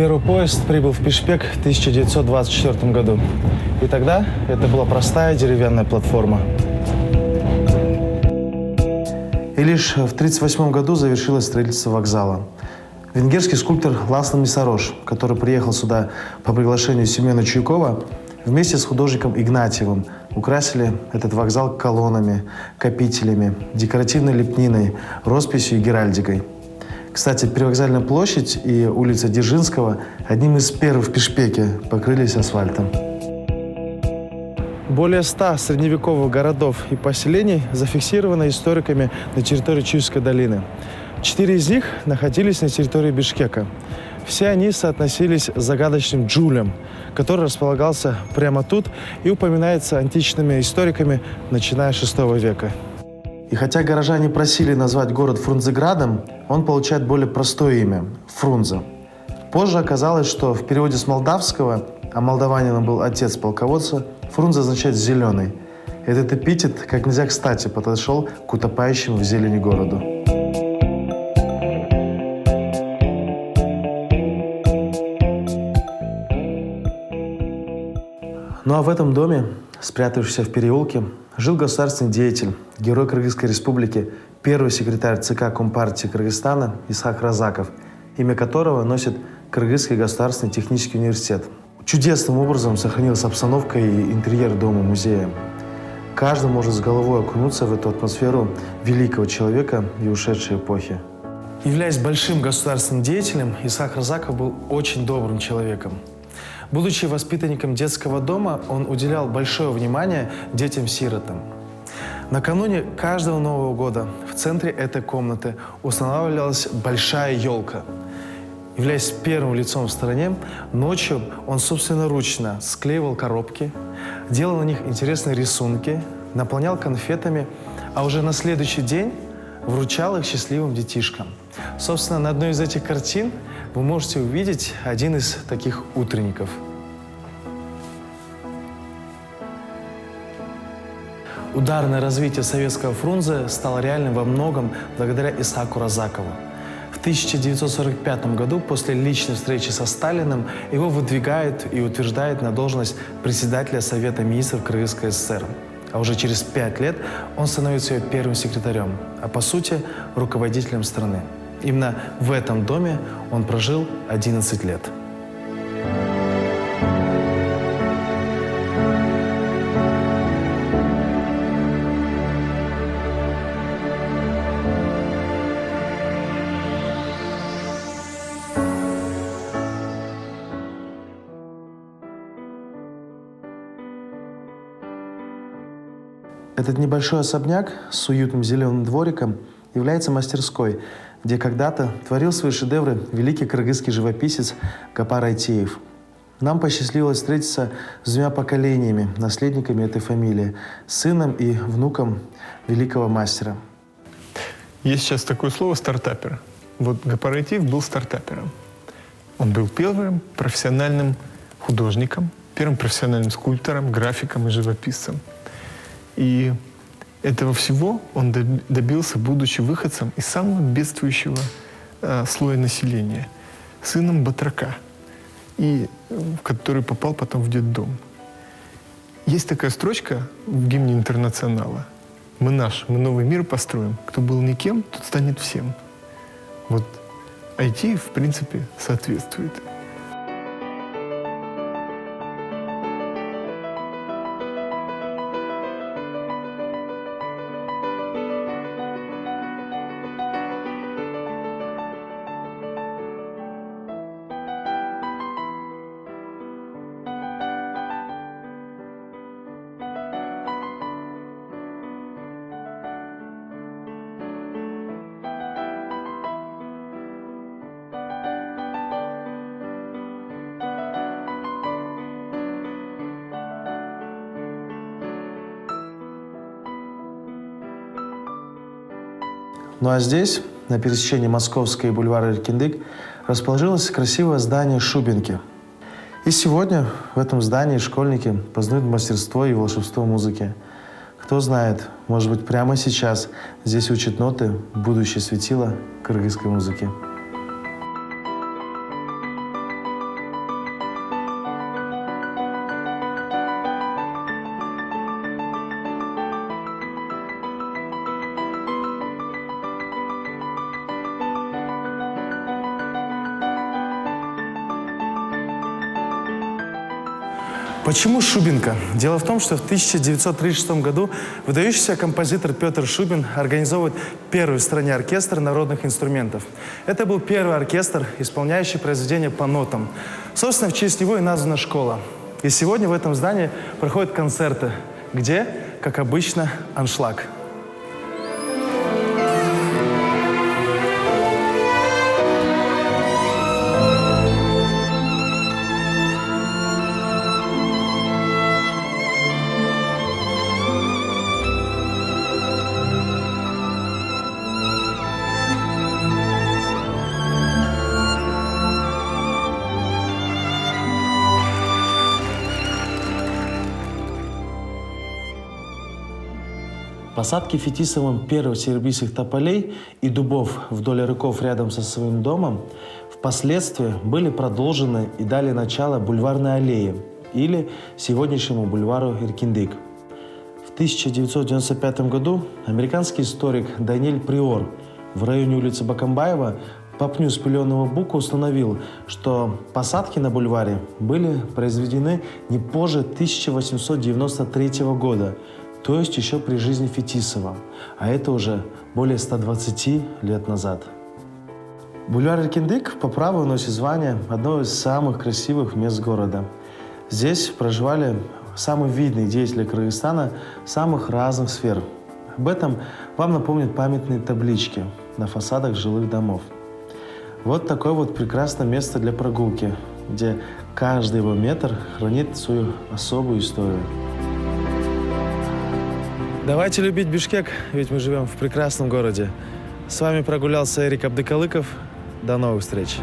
Первый поезд прибыл в Бишкек в 1924 году. И тогда это была простая деревянная платформа. И лишь в 1938 году завершилось строительство вокзала. Венгерский скульптор Ласло Мессарош, который приехал сюда по приглашению Семена Чуйкова, вместе с художником Игнатьевым украсили этот вокзал колоннами, капителями, декоративной лепниной, росписью и геральдикой. Кстати, Привокзальная площадь и улица Дзержинского одним из первых в Бишкеке покрылись асфальтом. Более 100 средневековых городов и поселений зафиксировано историками на территории Чуйской долины. 4 из них находились на территории Бишкека. Все они соотносились с загадочным Джулем, который располагался прямо тут и упоминается античными историками, начиная с VI века. И хотя горожане просили назвать город Фрунзеградом, он получает более простое имя – Фрунзе. Позже оказалось, что в переводе с молдавского, а молдаванином был отец полководца, Фрунзе означает «зеленый». Этот эпитет как нельзя кстати подошел к утопающему в зелени городу. Ну а в этом доме, спрятавшийся в переулке, жил государственный деятель, герой Кыргызской республики, первый секретарь ЦК Компартии Кыргызстана Исхак Разаков, имя которого носит Кыргызский государственный технический университет. Чудесным образом сохранилась обстановка и интерьер дома-музея. Каждый может с головой окунуться в эту атмосферу великого человека и ушедшей эпохи. Являясь большим государственным деятелем, Исхак Разаков был очень добрым человеком. Будучи воспитанником детского дома, он уделял большое внимание детям-сиротам. Накануне каждого Нового года в центре этой комнаты устанавливалась большая елка. Являясь первым лицом в стране, ночью он собственноручно склеивал коробки, делал на них интересные рисунки, наполнял конфетами, а уже на следующий день вручал их счастливым детишкам. Собственно, на одной из этих картин вы можете увидеть один из таких утренников. Ударное развитие советского Фрунзе стало реальным во многом благодаря Исхаку Разакову. В 1945 году, после личной встречи со Сталиным, его выдвигают и утверждают на должность председателя Совета министров Кыргызской ССР. А уже через 5 лет он становится ее первым секретарем, а по сути руководителем страны. Именно в этом доме он прожил 11 лет. Этот небольшой особняк с уютным зеленым двориком является мастерской, где когда-то творил свои шедевры великий кыргызский живописец Гапар Айтеев. Нам посчастливилось встретиться с 2 поколениями, наследниками этой фамилии, сыном и внуком великого мастера. Есть сейчас такое слово «стартапер». Вот Гапар Айтеев был стартапером. Он был первым профессиональным художником, первым профессиональным скульптором, графиком и живописцем. И этого всего он добился, будучи выходцем из самого бедствующего слоя населения, сыном батрака, который попал потом в детдом. Есть такая строчка в гимне «Интернационала». Мы новый мир построим. Кто был никем, тот станет всем. Вот Айтеев, в принципе, соответствует. Ну а здесь, на пересечении Московской и бульвара Эркиндык, расположилось красивое здание Шубинки. И сегодня в этом здании школьники познают мастерство и волшебство музыки. Кто знает, может быть, прямо сейчас здесь учат ноты будущее светила кыргызской музыки. Почему Шубинка? Дело в том, что в 1936 году выдающийся композитор Петр Шубин организовывает первый в стране оркестр народных инструментов. Это был первый оркестр, исполняющий произведения по нотам. Собственно, в честь него и названа школа. И сегодня в этом здании проходят концерты, где, как обычно, аншлаг. Посадки Фетисовым первых сербийских тополей и дубов вдоль реков рядом со своим домом впоследствии были продолжены и дали начало бульварной аллее или сегодняшнему бульвару Иркиндик. В 1995 году американский историк Даниэль Приор в районе улицы Бакамбаева по пню спиленного бука установил, что посадки на бульваре были произведены не позже 1893 года, то есть еще при жизни Фетисова, а это уже более 120 лет назад. Бульвар Иркиндик по праву носит звание одного из самых красивых мест города. Здесь проживали самые видные деятели Кыргызстана самых разных сфер. Об этом вам напомнят памятные таблички на фасадах жилых домов. Вот такое вот прекрасное место для прогулки, где каждый его метр хранит свою особую историю. Давайте любить Бишкек, ведь мы живем в прекрасном городе. С вами прогулялся Эрик Абдыкалыков. До новых встреч!